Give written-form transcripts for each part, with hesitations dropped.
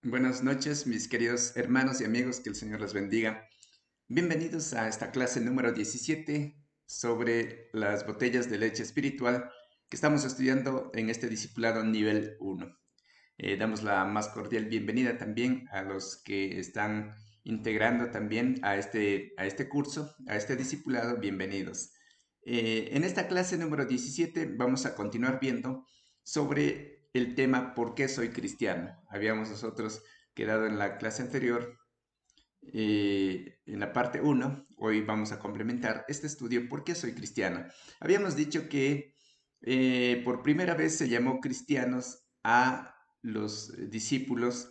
Buenas noches, mis queridos hermanos y amigos, que el Señor les bendiga. Bienvenidos a esta clase número 17 sobre las botellas de leche espiritual que estamos estudiando en este discipulado nivel 1. Damos la más cordial bienvenida también a los que están integrando también a este curso, a este discipulado. Bienvenidos. En esta clase número 17 vamos a continuar viendo sobre el tema ¿por qué soy cristiano? Habíamos nosotros quedado en la clase anterior, en la parte uno. Hoy vamos a complementar este estudio ¿por qué soy cristiano? Habíamos dicho que por primera vez se llamó cristianos a los discípulos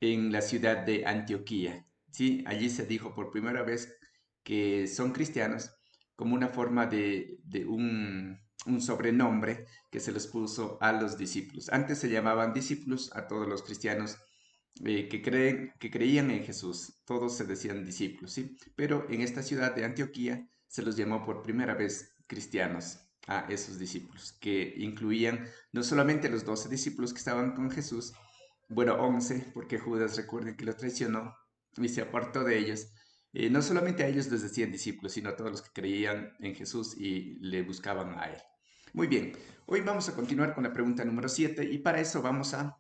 en la ciudad de Antioquía. ¿Sí? Allí se dijo por primera vez que son cristianos como una forma de un sobrenombre que se les puso a los discípulos. Antes se llamaban discípulos a todos los cristianos que creían en Jesús. Todos se decían discípulos, ¿sí? Pero en esta ciudad de Antioquía se los llamó por primera vez cristianos a esos discípulos, que incluían no solamente los 12 discípulos que estaban con Jesús, bueno, 11, porque Judas, recuerden que lo traicionó y se apartó de ellos. No solamente a ellos les decían discípulos, sino a todos los que creían en Jesús y le buscaban a Él. Muy bien, hoy vamos a continuar con la pregunta número 7 y para eso vamos a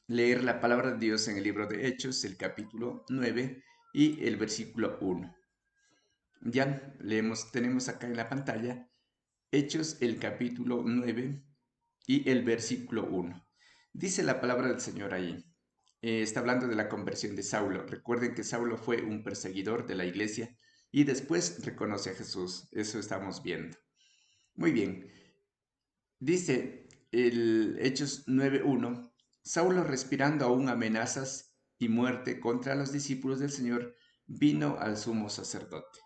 leer la palabra de Dios en el libro de Hechos, el capítulo 9 y el versículo 1. Ya tenemos acá en la pantalla Hechos, el capítulo 9 y el versículo 1. Dice la palabra del Señor ahí. Está hablando de la conversión de Saulo. Recuerden que Saulo fue un perseguidor de la iglesia y después reconoce a Jesús. Eso estamos viendo. Muy bien. Dice el Hechos 9:1, Saulo, respirando aún amenazas y muerte contra los discípulos del Señor, vino al sumo sacerdote.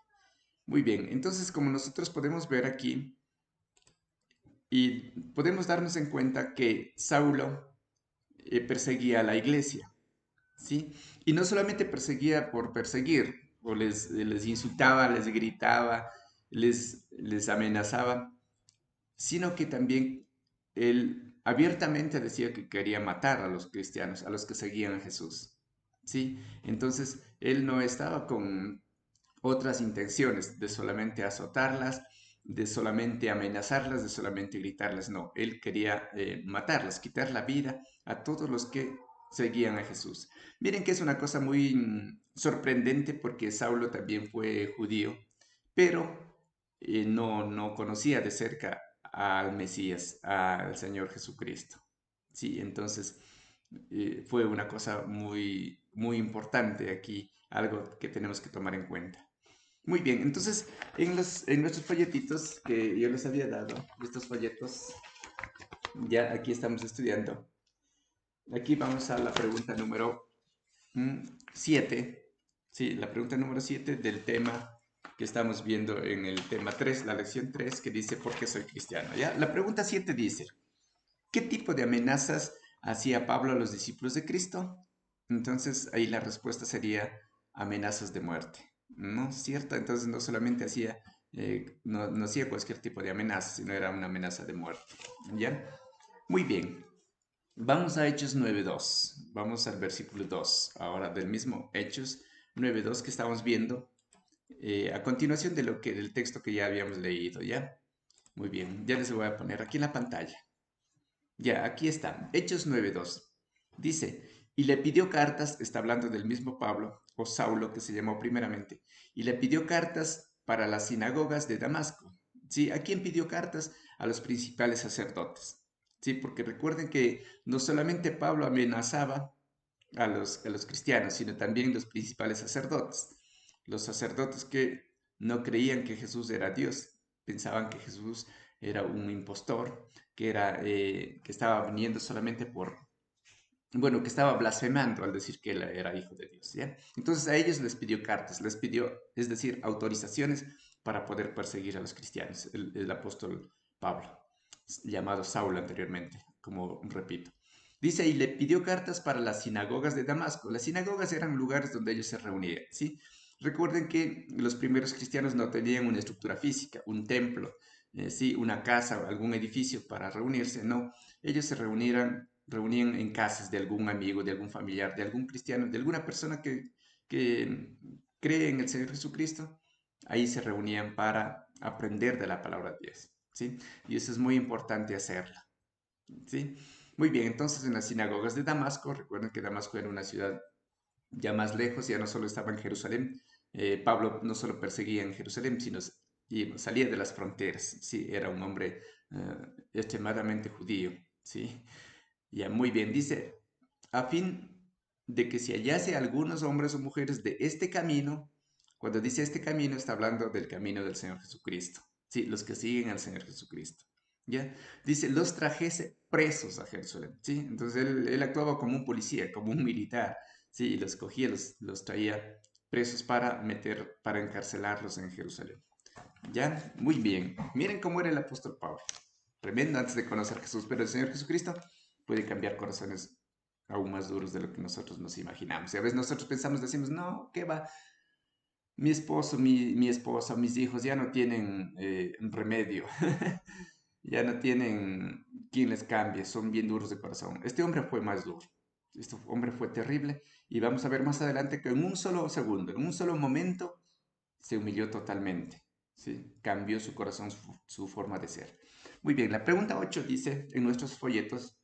Muy bien, entonces como nosotros podemos ver aquí y podemos darnos en cuenta que Saulo perseguía a la iglesia, ¿sí? Y no solamente perseguía por perseguir, o les insultaba, les gritaba, les amenazaba, sino que también él abiertamente decía que quería matar a los cristianos, a los que seguían a Jesús. ¿Sí? Entonces, él no estaba con otras intenciones de solamente azotarlas, de solamente amenazarlas, de solamente gritarlas. No, él quería matarlas, quitar la vida a todos los que seguían a Jesús. Miren que es una cosa muy sorprendente porque Saulo también fue judío, pero no conocía de cerca al Mesías, al Señor Jesucristo. Sí, entonces fue una cosa muy, muy importante aquí, algo que tenemos que tomar en cuenta. Muy bien, entonces en nuestros folletitos que yo les había dado, estos folletos, ya aquí estamos estudiando. Aquí vamos a la pregunta número 7. Sí, la pregunta número 7 del tema que estamos viendo en el tema 3, la lección 3, que dice ¿por qué soy cristiano? ¿Ya? La pregunta 7 dice, ¿qué tipo de amenazas hacía Pablo a los discípulos de Cristo? Entonces ahí la respuesta sería amenazas de muerte. ¿No es cierto? Entonces no solamente no hacía cualquier tipo de amenaza, sino era una amenaza de muerte. ¿Ya? Muy bien. Vamos a Hechos 9:2. Vamos al versículo 2. Ahora del mismo Hechos 9:2 que estamos viendo. A continuación del texto que ya habíamos leído, ¿ya? Muy bien, ya les voy a poner aquí en la pantalla. Ya, aquí está, Hechos 9:2. Dice, y le pidió cartas, está hablando del mismo Pablo, o Saulo que se llamó primeramente, y le pidió cartas para las sinagogas de Damasco. ¿Sí? ¿A quién pidió cartas? A los principales sacerdotes. ¿Sí? Porque recuerden que no solamente Pablo amenazaba a los cristianos, sino también los principales sacerdotes. Los sacerdotes que no creían que Jesús era Dios, pensaban que Jesús era un impostor, que estaba viniendo solamente bueno, que estaba blasfemando al decir que él era hijo de Dios, ¿ya? Entonces a ellos les pidió cartas, les pidió, es decir, autorizaciones para poder perseguir a los cristianos, el apóstol Pablo, llamado Saulo anteriormente, como repito. Dice, y le pidió cartas para las sinagogas de Damasco. Las sinagogas eran lugares donde ellos se reunían, ¿sí? Recuerden que los primeros cristianos no tenían una estructura física, un templo, sí, una casa, algún edificio para reunirse, no. Ellos se reunían reunían en casas de algún amigo, de algún familiar, de algún cristiano, de alguna persona que cree en el Señor Jesucristo. Ahí se reunían para aprender de la palabra de Dios, ¿sí? Y eso es muy importante hacerlo, ¿sí? Muy bien, entonces en las sinagogas de Damasco, recuerden que Damasco era una ciudad ya más lejos, ya no solo estaba en Jerusalén. Pablo no solo perseguía en Jerusalén, sino y salía de las fronteras, ¿sí? Era un hombre extremadamente judío, ¿sí? Ya, muy bien, dice, a fin de que si hallase algunos hombres o mujeres de este camino, cuando dice este camino está hablando del camino del Señor Jesucristo, ¿sí? Los que siguen al Señor Jesucristo, ¿ya? Dice, los trajese presos a Jerusalén, ¿sí? Entonces él actuaba como un policía, como un militar, ¿sí? Y los cogía, los traía presos para encarcelarlos en Jerusalén, ¿ya? Muy bien, miren cómo era el apóstol Pablo, tremendo antes de conocer a Jesús, pero el Señor Jesucristo puede cambiar corazones aún más duros de lo que nosotros nos imaginamos. Y a veces nosotros pensamos, decimos, no, ¿qué va? Mi esposo, mi esposa, mis hijos ya no tienen remedio, ya no tienen quien les cambie, son bien duros de corazón. Este hombre fue más duro, este hombre fue terrible y vamos a ver más adelante que en un solo segundo, en un solo momento, se humilló totalmente, ¿sí? Cambió su corazón, su forma de ser. Muy bien, la pregunta 8 dice en nuestros folletos,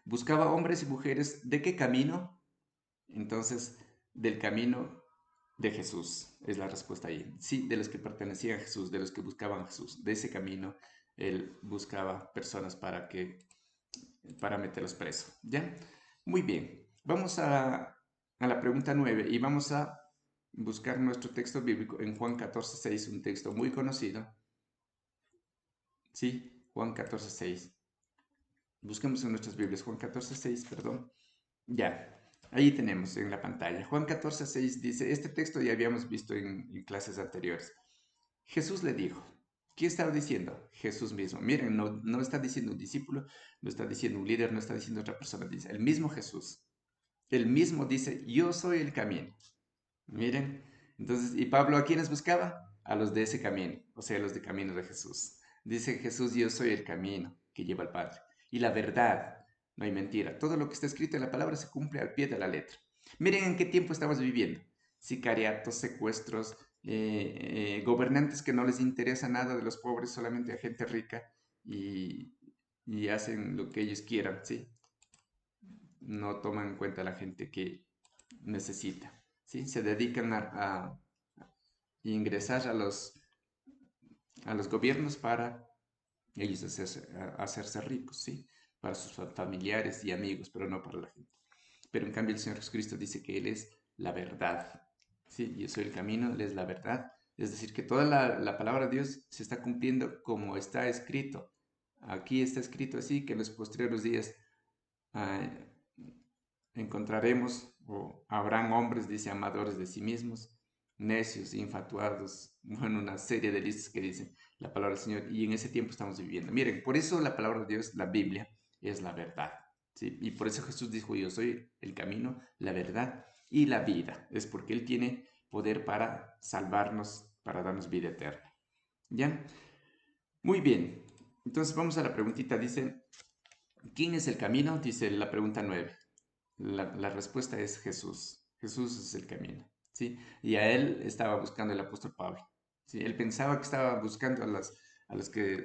buscaba hombres y mujeres, ¿de qué camino? Entonces, del camino de Jesús, es la respuesta ahí. Sí, de los que pertenecían a Jesús, de los que buscaban a Jesús. De ese camino, él buscaba personas para meterlos presos. ¿Ya? Muy bien. Vamos a la pregunta 9 y vamos a buscar nuestro texto bíblico en Juan 14:6, un texto muy conocido. Sí, Juan 14:6. Busquemos en nuestras Biblias, Juan 14:6, perdón. Ya, ahí tenemos en la pantalla. Juan 14:6 dice, este texto ya habíamos visto en clases anteriores. Jesús le dijo, ¿quién estaba diciendo? Jesús mismo. Miren, no está diciendo un discípulo, no está diciendo un líder, no está diciendo otra persona, dice el mismo Jesús. El mismo dice, yo soy el camino. Miren, entonces, ¿y Pablo a quiénes buscaba? A los de ese camino, o sea, a los de camino de Jesús. Dice Jesús, yo soy el camino que lleva al Padre. Y la verdad, no hay mentira. Todo lo que está escrito en la palabra se cumple al pie de la letra. Miren en qué tiempo estamos viviendo. Sicariatos, secuestros, gobernantes que no les interesa nada de los pobres, solamente a gente rica y, y hacen lo que ellos quieran, ¿sí? No toman en cuenta a la gente que necesita, ¿sí? Se dedican a ingresar a los gobiernos para ellos hacerse ricos, ¿sí? Para sus familiares y amigos, pero no para la gente. Pero en cambio el Señor Jesucristo dice que Él es la verdad, ¿sí? Yo soy el camino, Él es la verdad. Es decir, que toda la palabra de Dios se está cumpliendo como está escrito. Aquí está escrito así, que en los posteriores días ah, encontraremos o habrán hombres, dice, amadores de sí mismos, necios, infatuados, bueno, una serie de listas que dicen la palabra del Señor y en ese tiempo estamos viviendo. Miren, por eso la palabra de Dios, la Biblia, es la verdad, ¿sí? Y por eso Jesús dijo, yo soy el camino, la verdad y la vida. Es porque Él tiene poder para salvarnos, para darnos vida eterna. ¿Ya? Muy bien. Entonces vamos a la preguntita. Dice, ¿quién es el camino? Dice la pregunta 9. La respuesta es Jesús. Jesús es el camino, ¿sí? Y a él estaba buscando el apóstol Pablo, ¿sí? Él pensaba que estaba buscando a los que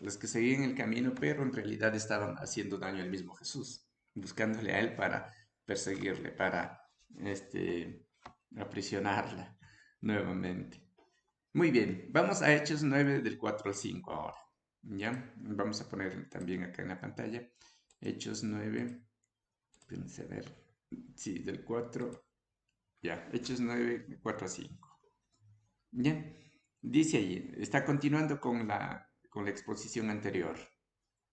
los que seguían el camino, pero en realidad estaban haciendo daño al mismo Jesús, buscándole a él para perseguirle, para aprisionarla nuevamente. Muy bien, vamos a Hechos 9 del 4 al 5 ahora, ¿ya? Vamos a poner también acá en la pantalla, Hechos 9. Pensé, a ver. Sí, del 4. Ya, Hechos 9 4 a 5. Ya. Dice allí, está continuando con la exposición anterior.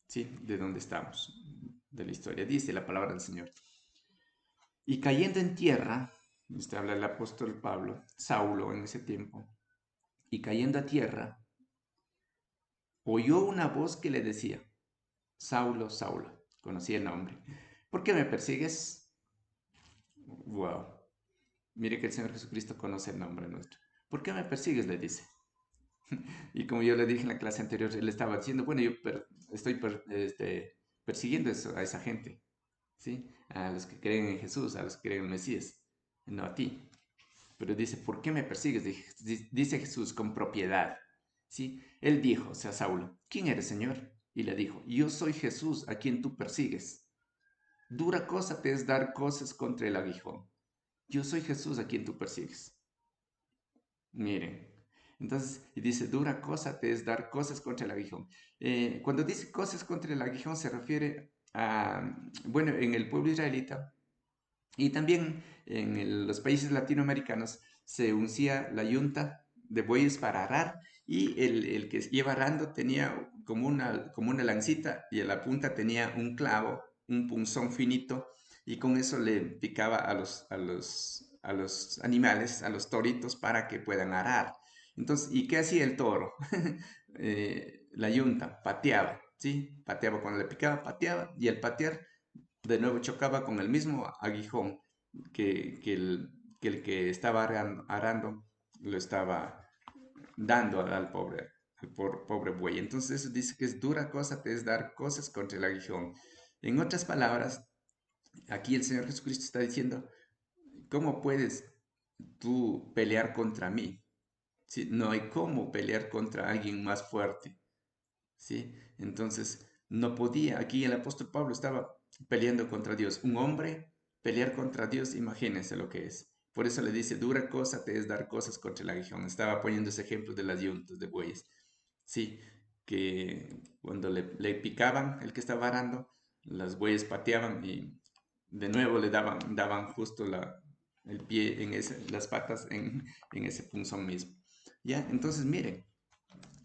¿Sí? De dónde estamos, de la historia. Dice la palabra del Señor. Y cayendo en tierra, este habla el apóstol Pablo, Saulo en ese tiempo, y cayendo a tierra, oyó una voz que le decía, Saulo, Saulo, conocía el nombre, ¿por qué me persigues? Wow. Mire que el Señor Jesucristo conoce el nombre nuestro. ¿Por qué me persigues? Le dice. Y como yo le dije en la clase anterior, él estaba diciendo, bueno, yo estoy persiguiendo a esa gente, ¿sí? A los que creen en Jesús, a los que creen en el Mesías, no a ti. Pero dice, ¿por qué me persigues? Dice Jesús con propiedad, ¿sí? Él dijo, o sea, Saulo, ¿quién eres, Señor? Y le dijo, yo soy Jesús a quien tú persigues. Dura cosa te es dar cosas contra el aguijón. Yo soy Jesús a quien tú persigues. Miren. Entonces, y dice, dura cosa te es dar cosas contra el aguijón. Cuando dice cosas contra el aguijón se refiere a, bueno, en el pueblo israelita y también en los países latinoamericanos se uncía la yunta de bueyes para arar y el que iba arando tenía como una lancita y en la punta tenía un clavo, un punzón finito y con eso le picaba a los animales, a los toritos para que puedan arar. Entonces, ¿y qué hacía el toro? La yunta pateaba, ¿sí? Pateaba cuando le picaba, pateaba y al patear de nuevo chocaba con el mismo aguijón que, que, el, que estaba arando lo estaba dando al pobre buey. Entonces eso dice que es dura cosa te es dar cosas contra el aguijón. En otras palabras, aquí el Señor Jesucristo está diciendo, ¿cómo puedes tú pelear contra mí? ¿Sí? No hay cómo pelear contra alguien más fuerte. ¿Sí? Entonces, no podía, aquí el apóstol Pablo estaba peleando contra Dios. Un hombre pelear contra Dios, imagínense lo que es. Por eso le dice, dura cosa te es dar cosas contra el aguijón. Estaba poniendo ese ejemplo de las yuntas de bueyes. Sí, que cuando le picaban el que estaba arando, las bueyes pateaban y de nuevo daban justo el pie en las patas en ese punzón mismo. ¿Ya? Entonces, miren,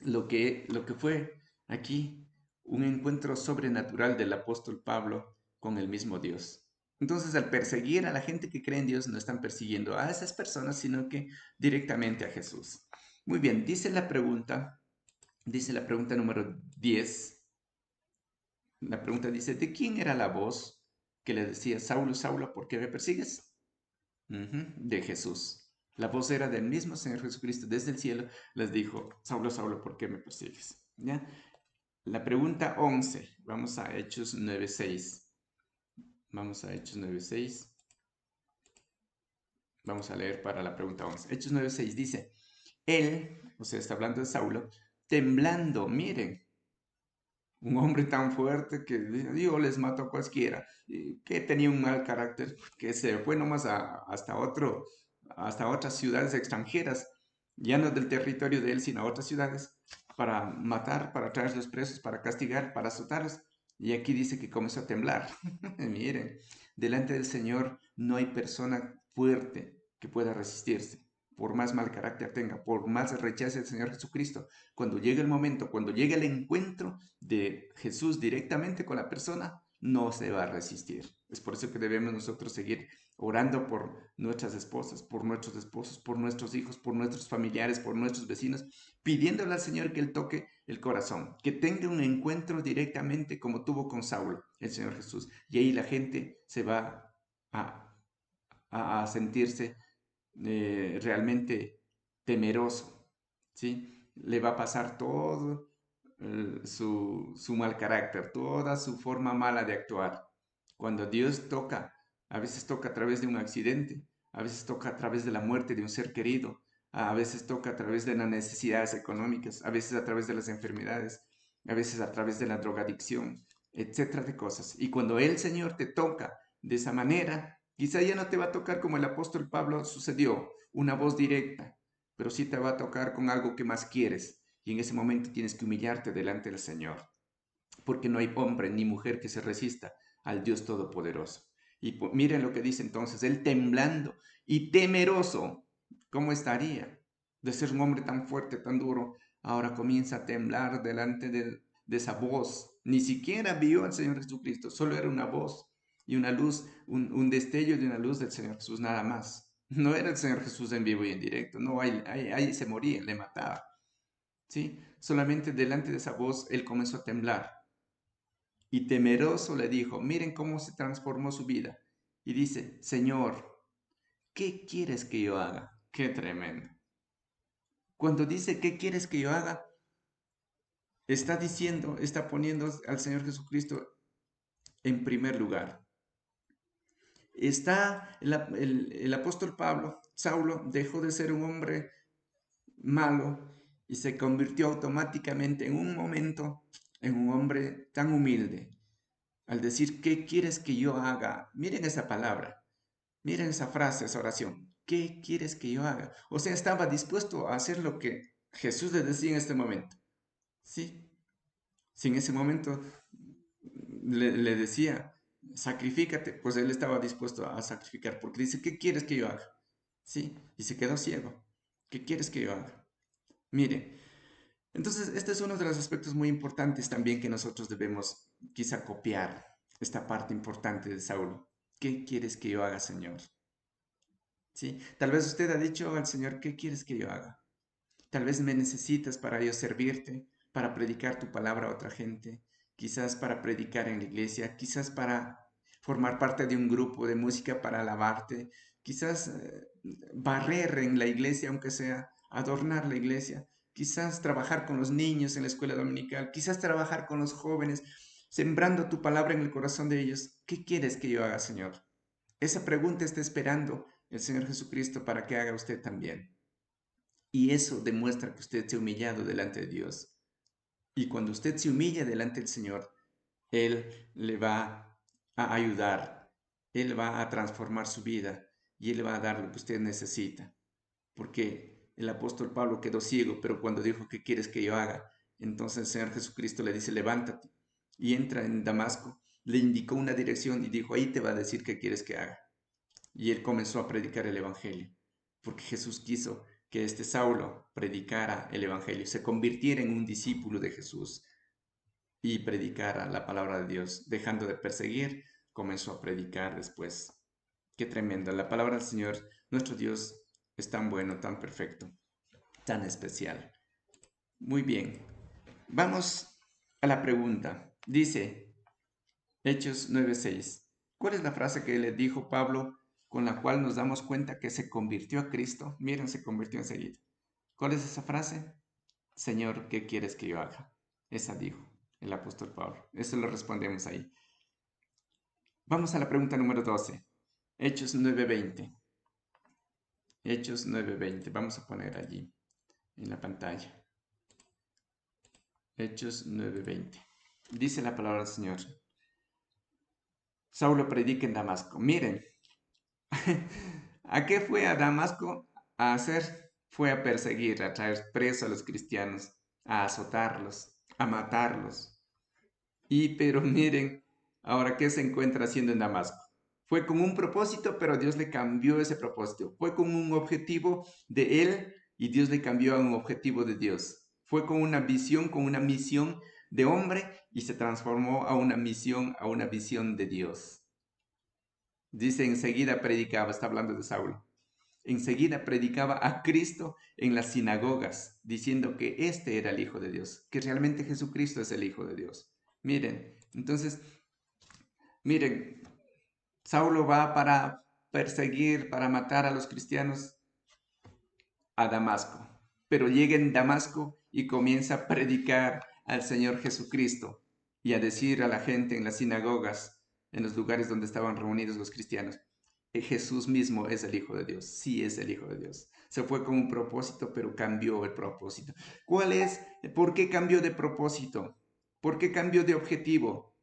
lo que fue aquí un encuentro sobrenatural del apóstol Pablo con el mismo Dios. Entonces, al perseguir a la gente que cree en Dios, no están persiguiendo a esas personas, sino que directamente a Jesús. Muy bien, dice la pregunta número 10. La pregunta dice, ¿de quién era la voz que le decía, Saulo, Saulo, ¿por qué me persigues? De Jesús. La voz era del mismo Señor Jesucristo desde el cielo. Les dijo, Saulo, Saulo, ¿por qué me persigues? ¿Ya? La pregunta 11. Vamos a Hechos 9:6. Vamos a Hechos 9:6. Vamos a leer para la pregunta 11. Hechos 9:6 dice, él, o sea, está hablando de Saulo, temblando, miren, un hombre tan fuerte que Dios les mató a cualquiera, que tenía un mal carácter, que se fue nomás hasta otras ciudades extranjeras, ya no del territorio de él, sino a otras ciudades, para matar, para traerlos presos, para castigar, para azotarlos. Y aquí dice que comenzó a temblar. Miren, delante del Señor no hay persona fuerte que pueda resistirse, por más mal carácter tenga, por más rechace al Señor Jesucristo. Cuando llegue el momento, cuando llegue el encuentro de Jesús directamente con la persona, no se va a resistir. Es por eso que debemos nosotros seguir orando por nuestras esposas, por nuestros esposos, por nuestros hijos, por nuestros familiares, por nuestros vecinos, pidiéndole al Señor que Él toque el corazón, que tenga un encuentro directamente como tuvo con Saulo, el Señor Jesús. Y ahí la gente se va a, a sentirse realmente temeroso, ¿sí? Le va a pasar todo su mal carácter, toda su forma mala de actuar. Cuando Dios toca, a veces toca a través de un accidente, a veces toca a través de la muerte de un ser querido, a veces toca a través de las necesidades económicas, a veces a través de las enfermedades, a veces a través de la drogadicción, etcétera de cosas. Y cuando el Señor te toca de esa manera, quizá ya no te va a tocar como el apóstol Pablo sucedió, una voz directa, pero sí te va a tocar con algo que más quieres. Y en ese momento tienes que humillarte delante del Señor, porque no hay hombre ni mujer que se resista al Dios Todopoderoso. Y miren lo que dice entonces, él temblando y temeroso, ¿cómo estaría? De ser un hombre tan fuerte, tan duro, ahora comienza a temblar delante de esa voz. Ni siquiera vio al Señor Jesucristo, solo era una voz y una luz, un destello de una luz del Señor Jesús, nada más. No era el Señor Jesús en vivo y en directo, no, ahí se moría, le mataba. ¿Sí? Solamente delante de esa voz él comenzó a temblar y temeroso le dijo, miren cómo se transformó su vida. Y dice, Señor, ¿qué quieres que yo haga? Qué tremendo. Cuando dice, ¿qué quieres que yo haga? Está diciendo, está poniendo al Señor Jesucristo en primer lugar. Está el apóstol Pablo, Saulo, dejó de ser un hombre malo y se convirtió automáticamente en un momento en un hombre tan humilde. Al decir, ¿qué quieres que yo haga? Miren esa palabra, miren esa frase, esa oración. ¿Qué quieres que yo haga? O sea, estaba dispuesto a hacer lo que Jesús le decía en este momento. Sí, si en ese momento le decía, sacrifícate, pues él estaba dispuesto a sacrificar, porque dice, ¿qué quieres que yo haga? Sí, y se quedó ciego. ¿Qué quieres que yo haga? Mire, entonces este es uno de los aspectos muy importantes también que nosotros debemos quizá copiar, esta parte importante de Saulo. ¿Qué quieres que yo haga, Señor? Sí, tal vez usted ha dicho al Señor, ¿qué quieres que yo haga? Tal vez me necesitas para yo servirte, para predicar tu palabra a otra gente, quizás para predicar en la iglesia, quizás para formar parte de un grupo de música para alabarte, quizás barrer en la iglesia, aunque sea adornar la iglesia, quizás trabajar con los niños en la escuela dominical, quizás trabajar con los jóvenes, sembrando tu palabra en el corazón de ellos. ¿Qué quieres que yo haga, Señor? Esa pregunta está esperando el Señor Jesucristo para que haga usted también. Y eso demuestra que usted se ha humillado delante de Dios. Y cuando usted se humilla delante del Señor, Él le va a ayudar, Él va a transformar su vida y Él le va a dar lo que usted necesita. Porque el apóstol Pablo quedó ciego, pero cuando dijo, ¿qué quieres que yo haga? Entonces el Señor Jesucristo le dice, levántate y entra en Damasco. Le indicó una dirección y dijo, ahí te va a decir qué quieres que haga. Y él comenzó a predicar el Evangelio, porque Jesús quiso que este Saulo predicara el Evangelio, se convirtiera en un discípulo de Jesús y predicara la palabra de Dios. Dejando de perseguir, comenzó a predicar después. Qué tremendo. La palabra del Señor, nuestro Dios, es tan bueno, tan perfecto, tan especial. Muy bien. Vamos a la pregunta. Dice Hechos 9:6. ¿Cuál es la frase que le dijo Pablo con la cual nos damos cuenta que se convirtió a Cristo? Miren, se convirtió enseguida. ¿Cuál es esa frase? Señor, ¿qué quieres que yo haga? Esa dijo el apóstol Pablo. Eso lo respondemos ahí. Vamos a la pregunta número 12. Hechos 9:20. Hechos 9:20. Vamos a poner allí en la pantalla. Hechos 9:20. Dice la palabra del Señor. Saulo predica en Damasco. Miren, ¿a qué fue a Damasco a hacer? Fue a perseguir, a traer presos a los cristianos, a azotarlos, a matarlos. Pero miren, ahora qué se encuentra haciendo en Damasco. Fue con un propósito, pero Dios le cambió ese propósito. Fue con un objetivo de él y Dios le cambió a un objetivo de Dios. Fue con una visión, con una misión de hombre y se transformó a una misión, a una visión de Dios. Dice, enseguida predicaba, está hablando de Saulo. Enseguida predicaba a Cristo en las sinagogas, diciendo que este era el Hijo de Dios, que realmente Jesucristo es el Hijo de Dios. Miren, entonces, miren, Saulo va para perseguir, para matar a los cristianos a Damasco, pero llega en Damasco y comienza a predicar al Señor Jesucristo y a decir a la gente en las sinagogas, en los lugares donde estaban reunidos los cristianos, que Jesús mismo es el Hijo de Dios, sí es el Hijo de Dios. Se fue con un propósito, pero cambió el propósito. ¿Cuál es? ¿Por qué cambió de propósito? ¿Por qué cambió de objetivo?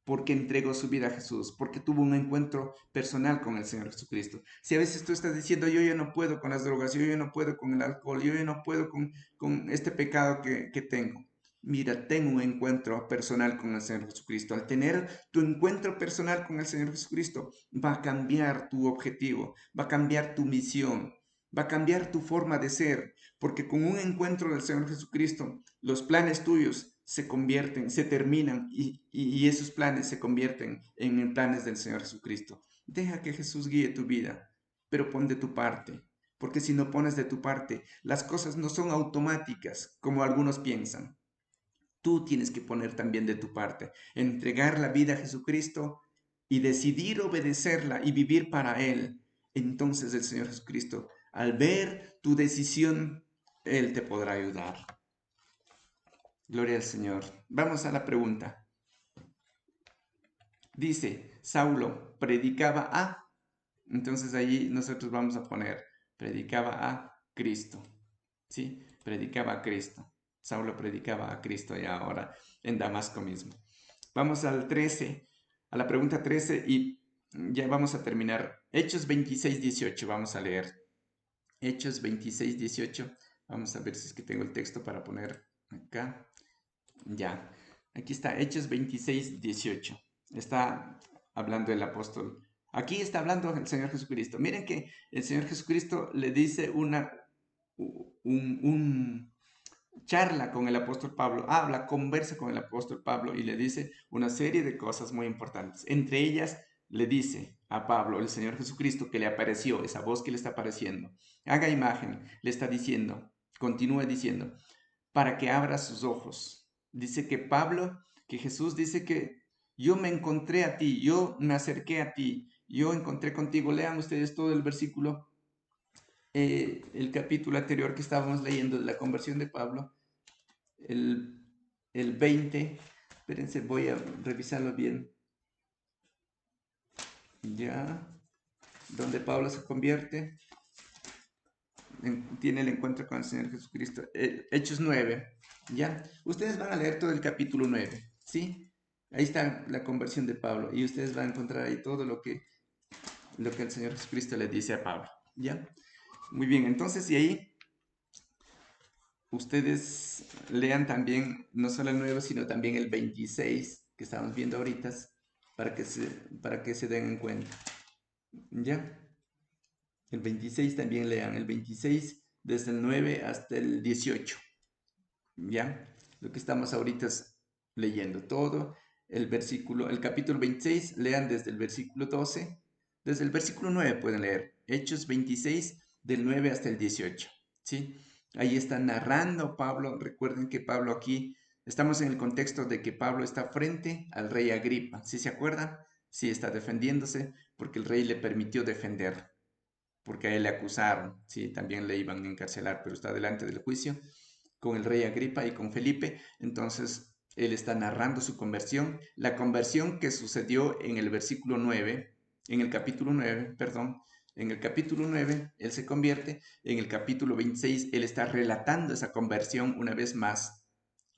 Porque entregó su vida a Jesús, porque tuvo un encuentro personal con el Señor Jesucristo. Si a veces tú estás diciendo, yo ya no puedo con las drogas, yo ya no puedo con el alcohol, yo ya no puedo con este pecado que tengo. Mira, ten un encuentro personal con el Señor Jesucristo. Al tener tu encuentro personal con el Señor Jesucristo, va a cambiar tu objetivo, va a cambiar tu misión, va a cambiar tu forma de ser, porque con un encuentro del Señor Jesucristo, los planes tuyos se convierten, se terminan y esos planes se convierten en planes del Señor Jesucristo. Deja que Jesús guíe tu vida, pero pon de tu parte, porque si no pones de tu parte, las cosas no son automáticas como algunos piensan. Tú tienes que poner también de tu parte, entregar la vida a Jesucristo y decidir obedecerla y vivir para Él. Entonces el Señor Jesucristo, al ver tu decisión, Él te podrá ayudar. Gloria al Señor. Vamos a la pregunta. dice, Saulo predicaba a, entonces allí nosotros vamos a poner, predicaba a Cristo, ¿sí? Predicaba a Cristo. Saulo predicaba a Cristo y ahora en Damasco mismo. Vamos al 13, a la pregunta 13 y ya vamos a terminar. Hechos 26, 18, vamos a leer. Hechos 26, 18. Vamos a ver si es que tengo el texto para poner acá. Ya, aquí está, Hechos 26, 18. Está hablando el apóstol. Aquí está hablando el Señor Jesucristo. Miren que el Señor Jesucristo le dice un charla con el apóstol Pablo, conversa con el apóstol Pablo y le dice una serie de cosas muy importantes. Entre ellas, le dice a Pablo, el Señor Jesucristo, que le apareció, esa voz que le está apareciendo, haga imagen, le está diciendo, continúa diciendo, para que abra sus ojos. Dice que Pablo, que Jesús dice que yo me encontré a ti, yo me acerqué a ti, yo encontré contigo. Lean ustedes todo el versículo, el capítulo anterior que estábamos leyendo de la conversión de Pablo, el, el 20. Espérense, voy a revisarlo bien. Ya, donde Pablo se convierte, tiene el encuentro con el Señor Jesucristo. Hechos 9, ¿ya? Ustedes van a leer todo el capítulo 9, ¿sí? Ahí está la conversión de Pablo y ustedes van a encontrar ahí todo lo que el Señor Jesucristo le dice a Pablo, ¿ya? Muy bien, entonces y ahí ustedes lean también no solo el 9, sino también el 26 que estamos viendo ahorita para que se den en cuenta, ¿ya? El 26 también lean, el 26 desde el 9 hasta el 18. ¿Ya? Lo que estamos ahorita es leyendo todo el versículo, el capítulo 26, lean desde el versículo 12, desde el versículo 9 pueden leer, Hechos 26, del 9 hasta el 18, ¿sí? Ahí está narrando Pablo, recuerden que Pablo aquí, estamos en el contexto de que Pablo está frente al rey Agripa, ¿sí se acuerdan? Sí, está defendiéndose porque el rey le permitió defender, porque a él le acusaron, sí, también le iban a encarcelar, pero está delante del juicio con el rey Agripa y con Felipe. Entonces, él está narrando su conversión, la conversión que sucedió en el versículo 9, en el capítulo 9, perdón, en el capítulo 9 él se convierte, en el capítulo 26 él está relatando esa conversión una vez más,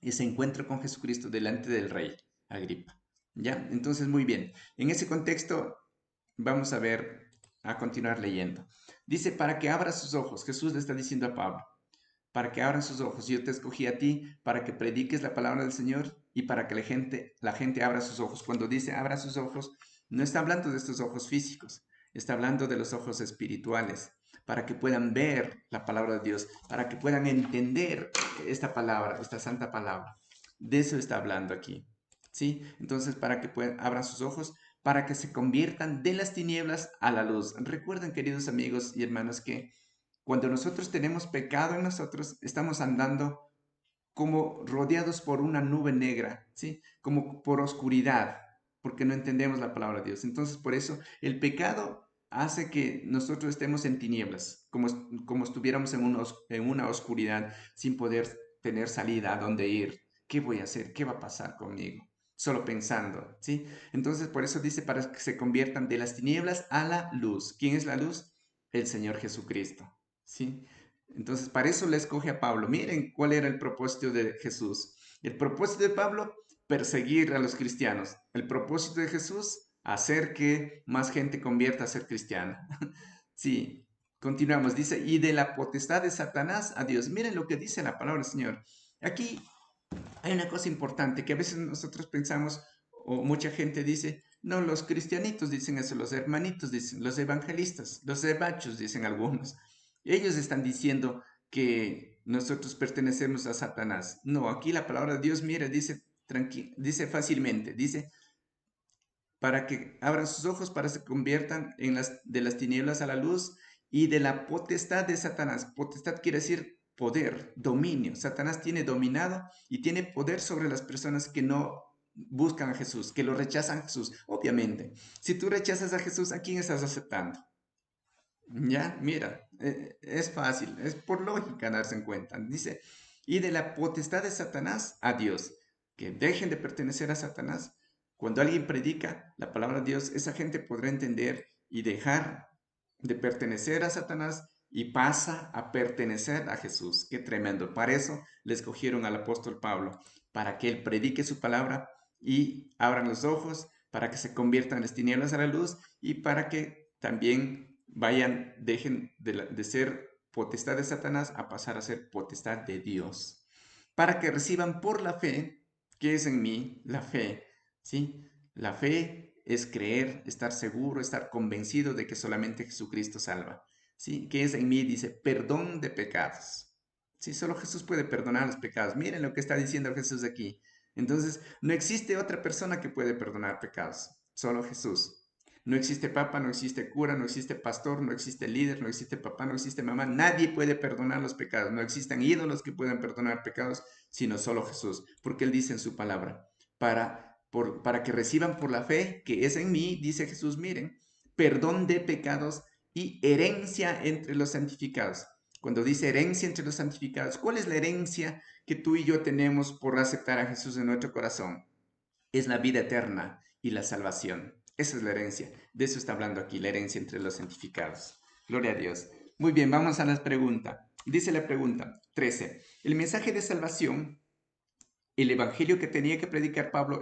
ese encuentro con Jesucristo delante del rey Agripa. ¿Ya? Entonces, muy bien. En ese contexto, vamos a ver, a continuar leyendo. Dice, para que abra sus ojos, Jesús le está diciendo a Pablo, para que abran sus ojos. Yo te escogí a ti para que prediques la palabra del Señor y para que la gente abra sus ojos. Cuando dice abra sus ojos, no está hablando de estos ojos físicos, está hablando de los ojos espirituales, para que puedan ver la palabra de Dios, para que puedan entender esta palabra, esta santa palabra. De eso está hablando aquí. ¿Sí? Entonces, para que abran sus ojos, para que se conviertan de las tinieblas a la luz. Recuerden, queridos amigos y hermanos, que cuando nosotros tenemos pecado en nosotros, estamos andando como rodeados por una nube negra, ¿sí? Como por oscuridad, porque no entendemos la palabra de Dios. Entonces, por eso, el pecado hace que nosotros estemos en tinieblas, como estuviéramos en una oscuridad, sin poder tener salida a dónde ir. ¿Qué voy a hacer? ¿Qué va a pasar conmigo? Solo pensando, ¿sí? Entonces, por eso dice, para que se conviertan de las tinieblas a la luz. ¿Quién es la luz? El Señor Jesucristo. ¿Sí? Entonces, para eso le escoge a Pablo. Miren cuál era el propósito de Jesús. El propósito de Pablo, perseguir a los cristianos. El propósito de Jesús, hacer que más gente convierta a ser cristiana. Sí, continuamos. Dice, y de la potestad de Satanás a Dios. Miren lo que dice la palabra del Señor. Aquí hay una cosa importante que a veces nosotros pensamos, o mucha gente dice, no, los cristianitos dicen eso, los hermanitos dicen, los evangelistas, los ebachos dicen algunos. Ellos están diciendo que nosotros pertenecemos a Satanás. No, aquí la palabra de Dios, mire, dice fácilmente, dice, para que abran sus ojos, para que se conviertan de las tinieblas a la luz y de la potestad de Satanás. Potestad quiere decir poder, dominio. Satanás tiene dominado y tiene poder sobre las personas que no buscan a Jesús, que lo rechazan a Jesús. Obviamente, si tú rechazas a Jesús, ¿a quién estás aceptando? Ya, mira, es fácil, es por lógica darse en cuenta. Dice, y de la potestad de Satanás a Dios, que dejen de pertenecer a Satanás Cuando alguien predica la palabra de Dios, esa gente podrá entender y dejar de pertenecer a Satanás y pasa a pertenecer a Jesús. Qué tremendo. Para eso le escogieron al apóstol Pablo, para que él predique su palabra y abran los ojos, para que se conviertan las tinieblas a la luz y para que también dejen de ser potestad de Satanás a pasar a ser potestad de Dios. Para que reciban por la fe, que es en mí, la fe, ¿sí? La fe es creer, estar seguro, estar convencido de que solamente Jesucristo salva. ¿Sí? Que es en mí, dice, perdón de pecados. Sí, solo Jesús puede perdonar los pecados. Miren lo que está diciendo Jesús aquí. Entonces, no existe otra persona que puede perdonar pecados, solo Jesús. No existe papa, no existe cura, no existe pastor, no existe líder, no existe papá, no existe mamá. Nadie puede perdonar los pecados. No existen ídolos que puedan perdonar pecados, sino solo Jesús. Porque Él dice en su palabra, para que reciban por la fe que es en mí, dice Jesús, miren, perdón de pecados y herencia entre los santificados. Cuando dice herencia entre los santificados, ¿cuál es la herencia que tú y yo tenemos por aceptar a Jesús en nuestro corazón? Es la vida eterna y la salvación. Esa es la herencia. De eso está hablando aquí, la herencia entre los santificados. Gloria a Dios. Muy bien, vamos a la pregunta. Dice la pregunta 13. El mensaje de salvación, el evangelio que tenía que predicar Pablo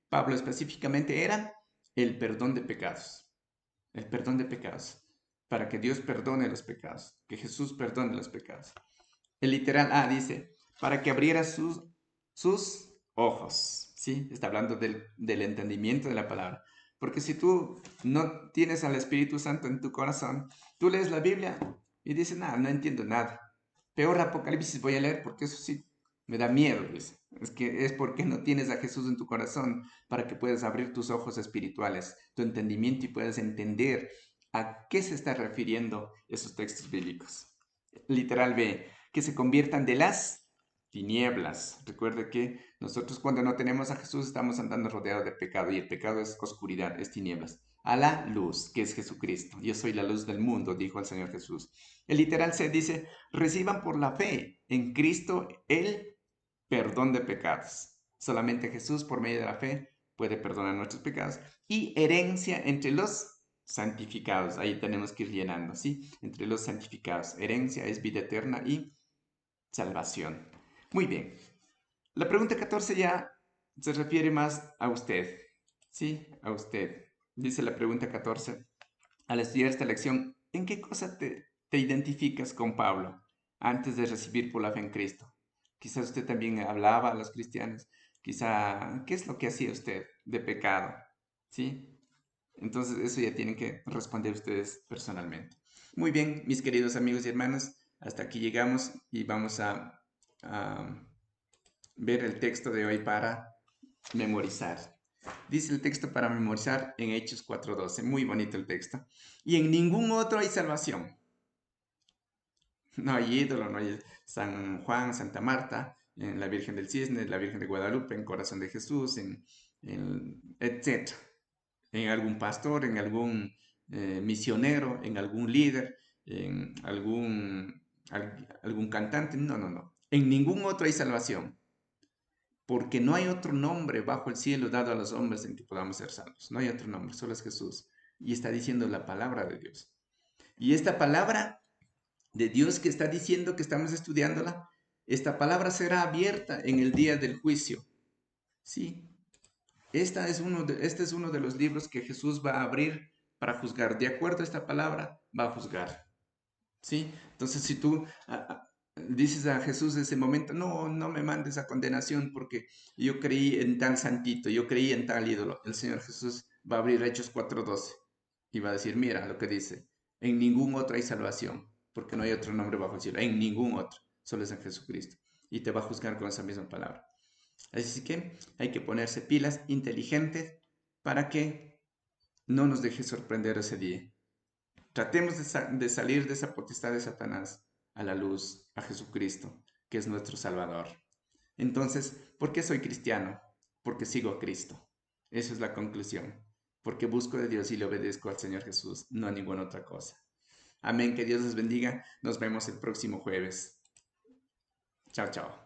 Pablo específicamente era el perdón de pecados. El perdón de pecados. Para que Dios perdone los pecados. Que Jesús perdone los pecados. El literal A dice, para que abriera sus ojos. ¿Sí? Está hablando del entendimiento de la palabra. Porque si tú no tienes al Espíritu Santo en tu corazón, tú lees la Biblia y dices, nada, no entiendo nada. Peor Apocalipsis voy a leer porque eso sí me da miedo, dice. Es que es porque no tienes a Jesús en tu corazón para que puedas abrir tus ojos espirituales, tu entendimiento y puedas entender a qué se está refiriendo esos textos bíblicos. Literal B, que se conviertan de las tinieblas. Recuerde que nosotros cuando no tenemos a Jesús estamos andando rodeados de pecado y el pecado es oscuridad, es tinieblas. A la luz, que es Jesucristo. Yo soy la luz del mundo, dijo el Señor Jesús. El literal C dice, reciban por la fe en Cristo el perdón de pecados. Solamente Jesús, por medio de la fe, puede perdonar nuestros pecados. Y herencia entre los santificados. Ahí tenemos que ir llenando, ¿sí? Entre los santificados. Herencia es vida eterna y salvación. Muy bien. La pregunta 14 ya se refiere más a usted, ¿sí? A usted. Dice la pregunta 14. Al estudiar esta lección, ¿en qué cosa te identificas con Pablo antes de recibir por la fe en Cristo? Quizás usted también hablaba a los cristianos. Quizá, ¿qué es lo que hacía usted de pecado? ¿Sí? Entonces, eso ya tienen que responder ustedes personalmente. Muy bien, mis queridos amigos y hermanos, hasta aquí llegamos y vamos a ver el texto de hoy para memorizar. Dice el texto para memorizar en Hechos 4:12. Muy bonito el texto. Y en ningún otro hay salvación. No hay ídolo, no hay San Juan, Santa Marta, en la Virgen del Cisne, la Virgen de Guadalupe, en Corazón de Jesús, etc. En algún pastor, en algún misionero, en algún líder, en algún cantante. No, no, no. En ningún otro hay salvación porque no hay otro nombre bajo el cielo dado a los hombres en que podamos ser salvos. No hay otro nombre, solo es Jesús. Y está diciendo la palabra de Dios. Y esta palabra de Dios que está diciendo que estamos estudiándola, esta palabra será abierta en el día del juicio. Sí, este es uno de los libros que Jesús va a abrir para juzgar. De acuerdo a esta palabra, va a juzgar. ¿Sí? Entonces, si tú dices a Jesús en ese momento, no, no me mandes a condenación porque yo creí en tal santito, yo creí en tal ídolo, el Señor Jesús va a abrir Hechos 4:12 y va a decir, mira lo que dice, en ningún otro hay salvación, porque no hay otro nombre bajo el cielo, en ningún otro, solo es en Jesucristo. Y te va a juzgar con esa misma palabra. Así que hay que ponerse pilas inteligentes para que no nos deje sorprender ese día. Tratemos de salir de esa potestad de Satanás a la luz, a Jesucristo, que es nuestro Salvador. Entonces, ¿por qué soy cristiano? Porque sigo a Cristo. Esa es la conclusión. Porque busco de Dios y le obedezco al Señor Jesús, no a ninguna otra cosa. Amén, que Dios les bendiga. Nos vemos el próximo jueves. Chao, chao.